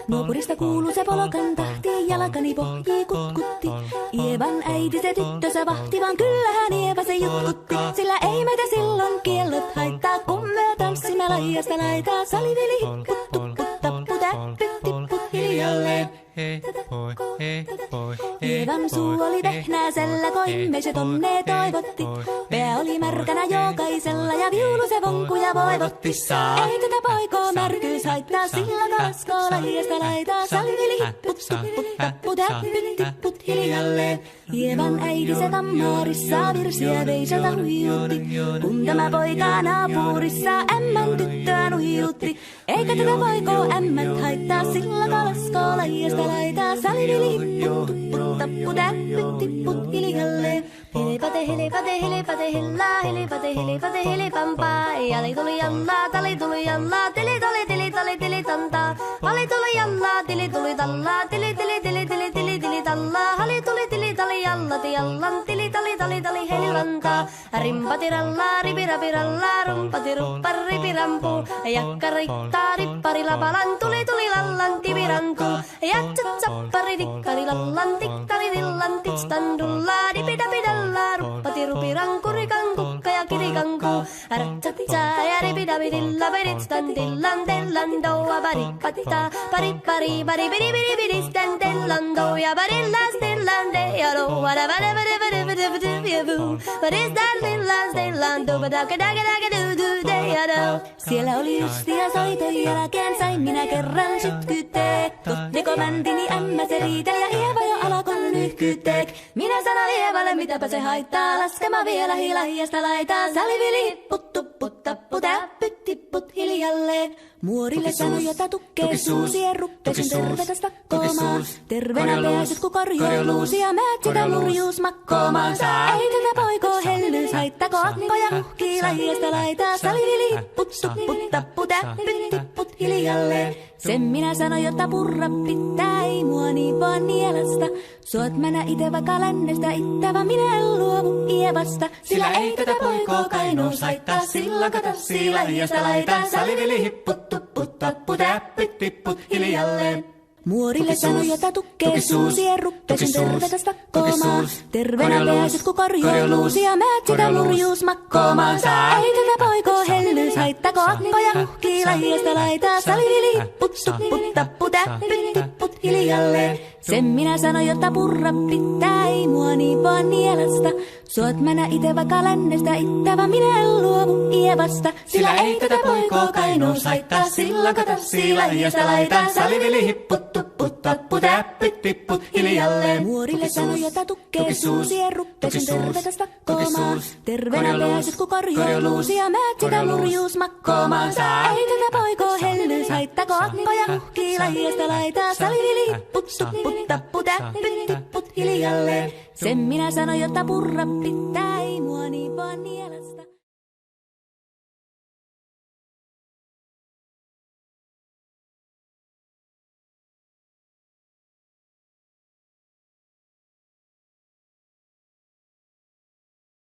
Nuopurista kuuluu se polokan tahti, jalkani pohjii kutkutti. Ievan äiti se tyttönsä vahti, vaan kyllähän Ieva se jutkutti. Sillä ei meitä silloin kiellot haittaa, kun me tanssimme laijasta laitaa. Salivili hipput, tupput, tapput, äppyt, tipput hiljalleen. Ievan suu oli vehnäisellä, koimme se tonne toivotti. Pää oli märkänä jokaisella ja viulu se vonkuja voivotti. Ei tätä poikoo märkyys haittaa, sillä kalaskoo laijasta laitaa. Salivili hipput, tupput, tapput, äppyt, tipput hiljalleen. Ievan äiti se kammarissa virsiä veisata huijutti. Kun tämä poika naapurissa ämmän tyttöä nuijutti. Eikä tätä poikoo ämmät haittaa, sillä kalaskoo laijasta laitaa. Salivili hipput, tupput, tapput, äppyt, tipput hiljalleen. Helipate, helipate, helipate, hellaa, helipate, helipate, helipampaa. Jali tuli jallaa, tali tuli jallaa, tili tuli, tili tali, tili tantaa. Hali tuli jallaa, tili tuli tallaa, tili tili, tili tili, tili tili tallaa. Hali tuli, tili tali jallati jallan, tili tali, tali tali, helilantaa. Rimpati rallaa, ripirapi rallaa, rumpati ruppar, ripirampu. Jakka rikkaa, rippari lapalan, tuli tuli lallan, tivirantu. Jatsat sappari, tikkari lallan, tikkari dillan, titstandullaa, dipidapidalla. Ruppati rupiranku, rikanku, ja kirikanku. Ratsatsaa ja ripidapidilla, peditstan dillan, tellan, doa, baripatita. Baripari, baribidi, bidi, bidi, stan, tellan, doa, barillas, dillan, deyalo. What is that dillan, dillan, doa, daga, daga, daga, do, do, deyalo. Siellä oli justia soiton jälkeen, sain minä kerran sytkyteek. Totteko mäntini ämmä se riitel ja Ieva jo alkoi nyhkyteek. Minä sanon Ievalle, mitäpä se haittaa, laskema vielä hilahiasta laitaa. Salivili hipput, tupput, tapput, äppyt, tipput hiljalleen. Muorille sanoi, jota tukkee suusien ruppesin tervetäs takkoomaan. Terveenä pääset, kun korjoiluusi ja määt sitä murjuus makkoomaan. Ei tätä poikoo hellyys haittako, akkoja uhkii lajiasta laitaa. Salivili hipput, tupput, tapput, äppyt, tipput hiljalleen. Sen minä sanoin, jota purra pitää, ei mua niin vaan nielasta. Suot mennä ite vaikka lännestä ittävä, minä en luovu Ievasta. Sillä ei tätä poikoo kainous haittaa, silloin kato laijasta laitaa. Salivili hipput, tupput, tapput, äppyt, tipput hiljalleen. Muorille sanoi, jota tukkee suusien ruppesin tervetäs takkoomaan. Terveenä pääset, kun korjoiluusi ja määt sitä murjuus makkoomaan. Ei tätä poikoo hellyys haittako, akkoja uhkii lajiasta laitaa. Salivili hipput, tupput, tapput, äppyt, tipput hiljalleen. Sen minä sanoin, jota purra pitää, ei mua niin vaan nielasta. Suot mennä ite vaikka lännestä ittävä, minä en luovu Ievasta. Sillä ei tätä poikoo kainous haittaa, silloin kato laijasta laitaa. Salivili hipput, tupput, tapput, äppyt, tipput hiljalleen. Muorille sanoi, jota tukkee suusien ruppesin tervetäs takkoomaan. Terveenä pääset, kun korjoiluusi ja määt sitä murjuus makkoomaan. Ei tätä poikoo hellyys haittako, akkoja uhkii lajiasta laitaa. Salivili hipput, tupput, tapput, äppyt, tipput hiljalleen. Sen minä sanoin, jota purra pitää, ei mua niin vaan nielasta.